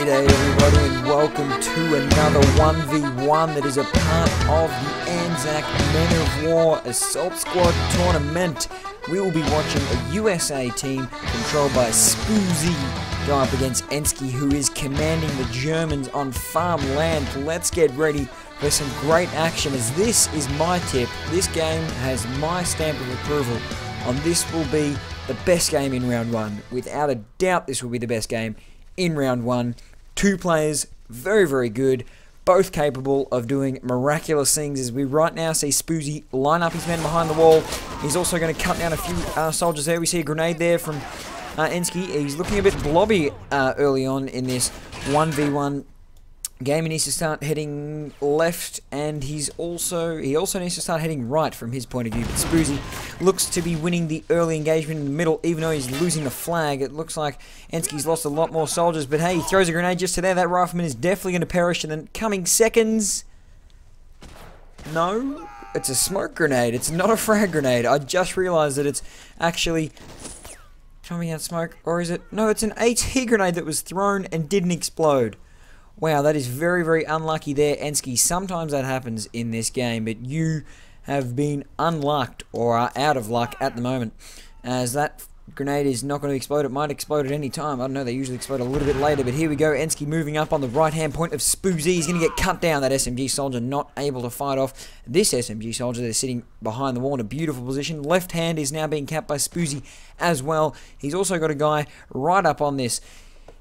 G'day everybody and welcome to another 1v1 that is a part of the ANZAC Men of War Assault Squad tournament. We will be watching a USA team controlled by Spoozee go up against Enskie, who is commanding the Germans on farmland. Let's get ready for some great action, as this is my tip. This game has my stamp of approval on this will be the best game in round one. Without a doubt, this will be the best game in round one. Two players, very, very good, both capable of doing miraculous things, as we right now see Spoozee line up his men behind the wall. He's also going to cut down a few soldiers there. We see a grenade there from Enskie. He's looking a bit blobby early on in this 1v1 game. He needs to start heading left, and he also needs to start heading right from his point of view. But Spoozee looks to be winning the early engagement in the middle, even though he's losing the flag. It looks like Enskie's lost a lot more soldiers, but hey, he throws a grenade just to there. That rifleman is definitely going to perish in the coming seconds. No, it's a smoke grenade. It's not a frag grenade. I just realized that it's actually coming out smoke, or is it? No, it's an AT grenade that was thrown and didn't explode. Wow, that is very, very unlucky there, Enskie. Sometimes that happens in this game, but you have been unlucked, or are out of luck at the moment, as that grenade is not going to explode. It might explode at any time. I don't know, they usually explode a little bit later, but here we go. Enskie moving up on the right-hand point of Spoozee. He's going to get cut down. That SMG soldier not able to fight off this SMG soldier. They're sitting behind the wall in a beautiful position. Left hand is now being capped by Spoozee as well. He's also got a guy right up on this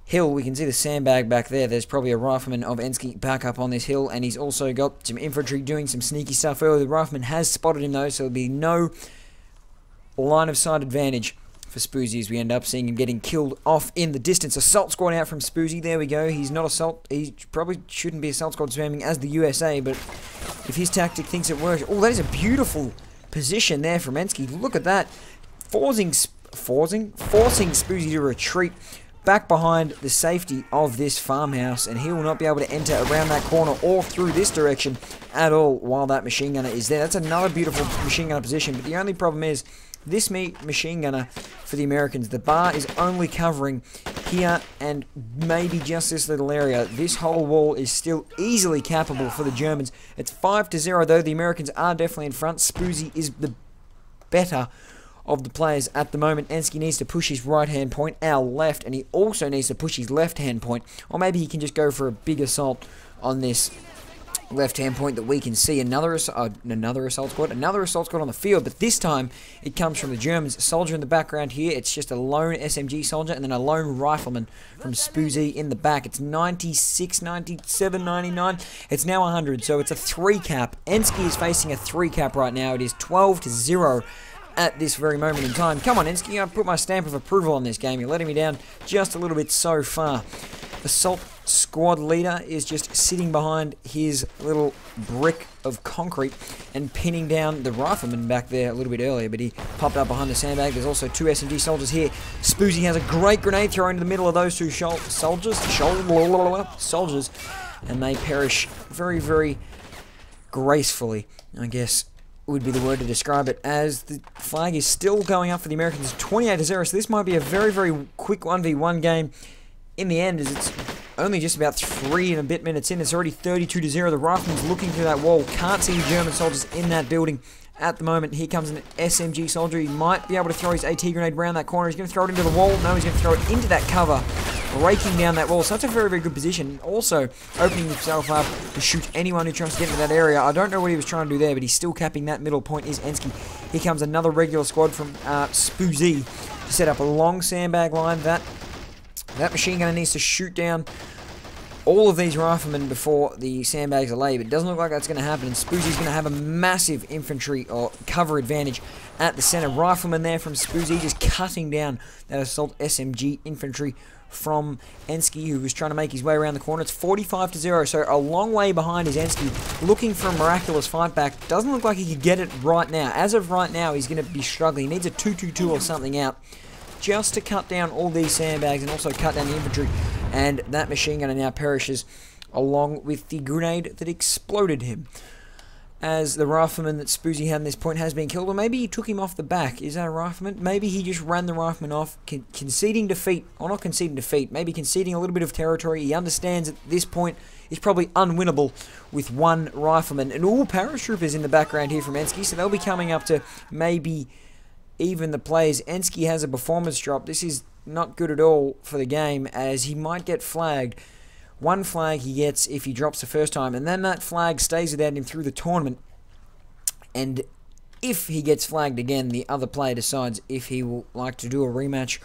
hill. We can see the sandbag back there. There's probably a rifleman of Enskie back up on this hill, and he's also got some infantry doing some sneaky stuff earlier. The rifleman has spotted him though, so there'll be no line of sight advantage for Spoozee, as we end up seeing him getting killed off in the distance. Assault squad out from Spoozee. There we go. He's not assault. He probably shouldn't be assault squad spamming as the USA, but if his tactic thinks it works. Oh, that is a beautiful position there from Enskie. Look at that. Forcing Spoozee to retreat back behind the safety of this farmhouse, and he will not be able to enter around that corner or through this direction at all while that machine gunner is there. That's another beautiful machine gunner position, but the only problem is this machine gunner for the Americans, the bar is only covering here and maybe just this little area. This whole wall is still easily cappable for the Germans. It's 5-0 though. The Americans are definitely in front. Spoozee is the better of the players at the moment. Enskie needs to push his right-hand point, our left, and he also needs to push his left-hand point, or maybe he can just go for a big assault on this left-hand point that we can see. Another assault squad on the field, but this time it comes from the Germans. Soldier in the background here. It's just a lone SMG soldier and then a lone rifleman from Spoozee in the back. It's 96, 97, 99. It's now 100, so it's a 3-cap. Enskie is facing a 3-cap right now. It is 12-0 at this very moment in time. Come on, Enskie, I put my stamp of approval on this game. You're letting me down just a little bit so far. Assault squad leader is just sitting behind his little brick of concrete and pinning down the rifleman back there a little bit earlier, but he popped up behind the sandbag. There's also two SMG soldiers here. Spoozee has a great grenade throw into the middle of those two soldiers, and they perish very, very gracefully, I guess would be the word to describe it, as the flag is still going up for the Americans. 28-0, so this might be a very, very quick 1v1 game in the end, as it's only just about 3 and a bit minutes in. It's already 32-0. The rifleman's looking through that wall, can't see the German soldiers in that building at the moment. Here comes an SMG soldier. He might be able to throw his AT grenade around that corner. He's going to throw it into the wall. No, he's going to throw it into that cover, breaking down that wall. So that's a very, very good position. Also opening himself up to shoot anyone who tries to get into that area. I don't know what he was trying to do there, but he's still capping that middle point is Enskie. Here comes another regular squad from Spoozee to set up a long sandbag line. That machine gunner needs to shoot down all of these riflemen before the sandbags are laid, but it doesn't look like that's going to happen, and Spoozee's going to have a massive infantry or cover advantage at the center. Rifleman there from Spoozee just cutting down that assault SMG infantry from Enskie, who was trying to make his way around the corner. It's 45-0, so a long way behind is Enskie, looking for a miraculous fight back. Doesn't look like he could get it right now. As of right now, he's going to be struggling. He needs a 2-2-2 or something out just to cut down all these sandbags and also cut down the infantry, and that machine gunner now perishes along with the grenade that exploded him. as the rifleman that Spoozee had in this point has been killed, or maybe he took him off the back. Is that a rifleman? Maybe he just ran the rifleman off, conceding defeat, or not conceding defeat, maybe conceding a little bit of territory. He understands at this point is probably unwinnable with one rifleman. And all paratroopers in the background here from Enskie, so they'll be coming up to maybe even the players. Enskie has a performance drop. This is not good at all for the game, as he might get flagged. One flag he gets if he drops the first time, and then that flag stays without him through the tournament. And if he gets flagged again, the other player decides if he will like to do a rematch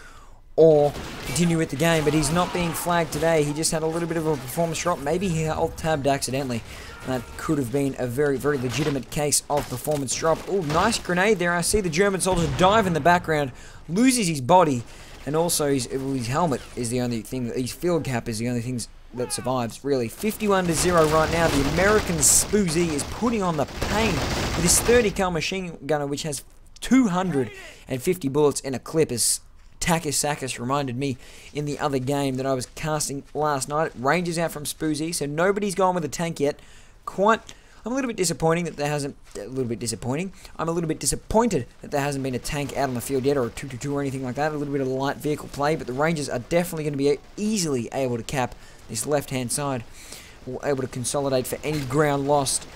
or continue with the game. But he's not being flagged today. He just had a little bit of a performance drop. Maybe he alt-tabbed accidentally. That could have been a very, very legitimate case of performance drop. Oh, nice grenade there. I see the German soldier dive in the background, loses his body, and also his helmet is the only thing, his field cap is the only thing that survives, really. 51-0 right now. The American Spoozee is putting on the pain with his 30 cal machine gunner, which has 250 bullets in a clip, as Takis reminded me in the other game that I was casting last night. Ranges out from Spoozee, so nobody's gone with a tank yet. I'm a little bit disappointing that there hasn't. I'm a little bit disappointed that there hasn't been a tank out on the field yet, or a 222 or anything like that. A little bit of light vehicle play, but the Rangers are definitely going to be easily able to cap this left-hand side, or able to consolidate for any ground lost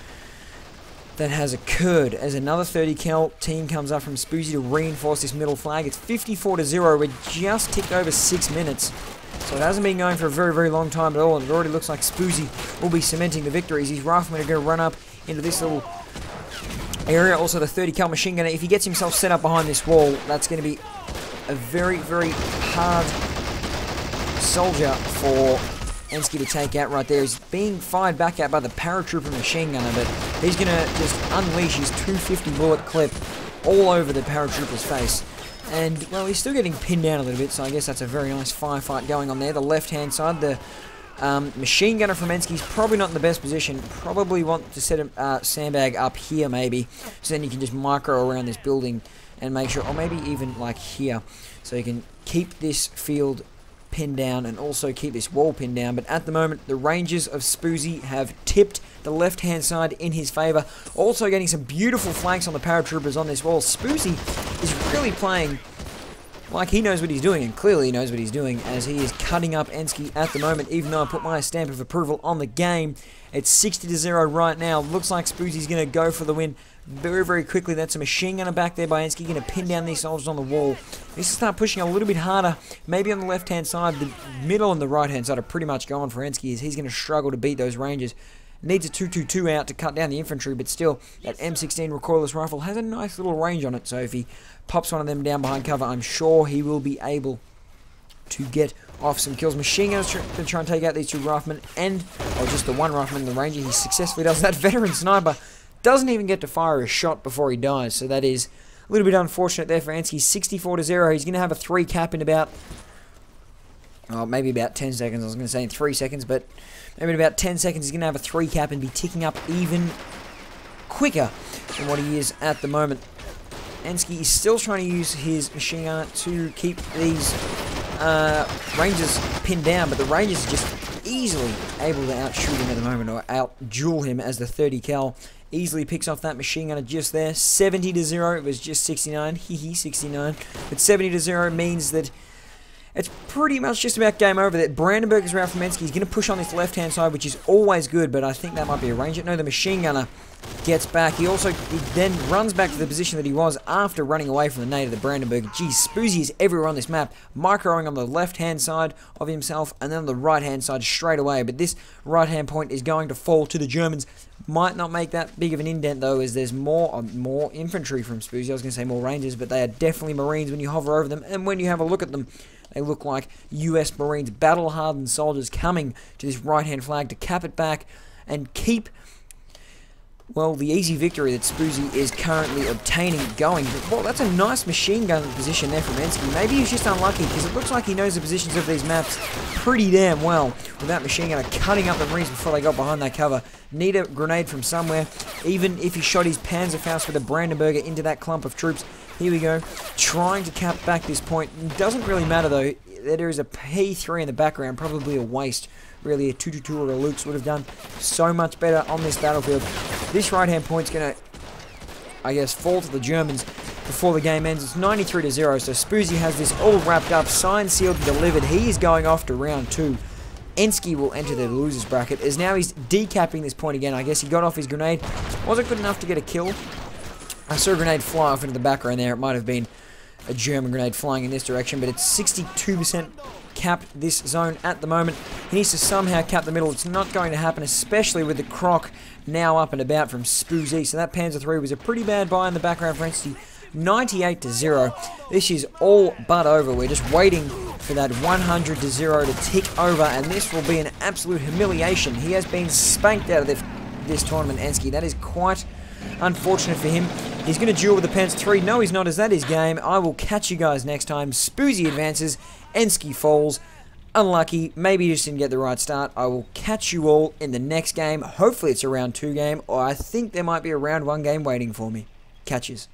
that has occurred, as another 30 cal team comes up from Spoozee to reinforce this middle flag. It's 54-0. We're just ticked over 6 minutes. So it hasn't been going for a very, very long time at all, and it already looks like Spoozee will be cementing the victories. His riflemen are going to run up into this little area. Also the 30 cal machine gunner, if he gets himself set up behind this wall, that's going to be a very, very hard soldier for Enskie to take out right there. He's being fired back at by the paratrooper machine gunner, but he's going to just unleash his 250 bullet clip all over the paratrooper's face. And, well, he's still getting pinned down a little bit, so I guess that's a very nice firefight going on there. The left-hand side, the machine gunner from Enskie's probably not in the best position. Probably want to set a sandbag up here, maybe, so then you can just micro around this building and make sure, or maybe even like here, so you can keep this field pinned down and also keep this wall pinned down. But at the moment, the Rangers of Spoozee have tipped the left-hand side in his favour. Also getting some beautiful flanks on the paratroopers on this wall. Spoozee is really playing like he knows what he's doing, and clearly he knows what he's doing, as he is cutting up Enskie at the moment. Even though I put my stamp of approval on the game, it's 60-0 right now. Looks like Spoozee's going to go for the win very, very quickly. That's a machine gunner back there by Enskie, going to pin down these soldiers on the wall. He needs to start pushing a little bit harder, maybe on the left-hand side. The middle and the right-hand side are pretty much gone for Enskie, as he's going to struggle to beat those Rangers. Needs a 222 out to cut down the infantry, but still, that M16 recoilless rifle has a nice little range on it, so if he pops one of them down behind cover, I'm sure he will be able to get off some kills. Machine gunners to try and take out these two riflemen, and, or just the one rifleman, the Ranger. He successfully does that. Veteran sniper doesn't even get to fire a shot before he dies, so that is a little bit unfortunate there for Enskie. 64-0. He's going to have a 3 cap in about, oh, maybe about 10 seconds. I was going to say in 3 seconds, but maybe in about 10 seconds he's going to have a 3 cap and be ticking up even quicker than what he is at the moment. Enskie is still trying to use his machine gun to keep these Rangers pinned down, but the Rangers are just easily able to outshoot him at the moment, or out-duel him, as the 30 cal easily picks off that machine gunner just there. 70-0. It was just 69. Hee 69. But 70-0 means that it's pretty much just about game over. That Brandenburg around from Enskie. He's going to push on this left-hand side, which is always good, but I think that might be a Ranger. No, the machine gunner gets back. He then runs back to the position that he was after running away from the nade of the Brandenburg. Geez, Spoozee is everywhere on this map, microing on the left-hand side of himself, and then on the right-hand side straight away. But this right-hand point is going to fall to the Germans. Might not make that big of an indent, though, as there's more infantry from Spoozee. I was going to say more Rangers, but they are definitely Marines when you hover over them, and when you have a look at them, they look like US Marines, battle-hardened soldiers coming to this right-hand flag to cap it back and keep, well, the easy victory that Spoozee is currently obtaining going. But, well, that's a nice machine gun position there from Enskie. Maybe he's just unlucky, because it looks like he knows the positions of these maps pretty damn well, with that machine gunner cutting up the Marines before they got behind that cover. Need a grenade from somewhere, even if he shot his Panzerfaust with a Brandenburger into that clump of troops. Here we go, trying to cap back this point. It doesn't really matter, though. There is a P3 in the background, probably a waste. Really, a 222 or a Luke's would have done so much better on this battlefield. This right-hand point's going to, I guess, fall to the Germans before the game ends. It's 93-0, so Spoozee has this all wrapped up, signed, sealed, and delivered. He is going off to round 2. Enskie will enter the losers bracket, as now he's decapping this point again. I guess he got off his grenade. Wasn't good enough to get a kill. I saw a grenade fly off into the background there. It might have been a German grenade flying in this direction, but it's 62% capped this zone at the moment. He needs to somehow cap the middle. It's not going to happen, especially with the croc now up and about from Spoozee. So that Panzer III was a pretty bad buy in the background for Enskie. 98-0. This is all but over. We're just waiting for that 100-0 to tick over, and this will be an absolute humiliation. He has been spanked out of this tournament, Enskie. That is quite unfortunate for him. He's going to duel with the Panzer III. No, he's not, as that is game. I will catch you guys next time. Spoozee advances. Enskie falls. Unlucky. Maybe he just didn't get the right start. I will catch you all in the next game. Hopefully it's a round 2 game, or I think there might be a round 1 game waiting for me. Catches.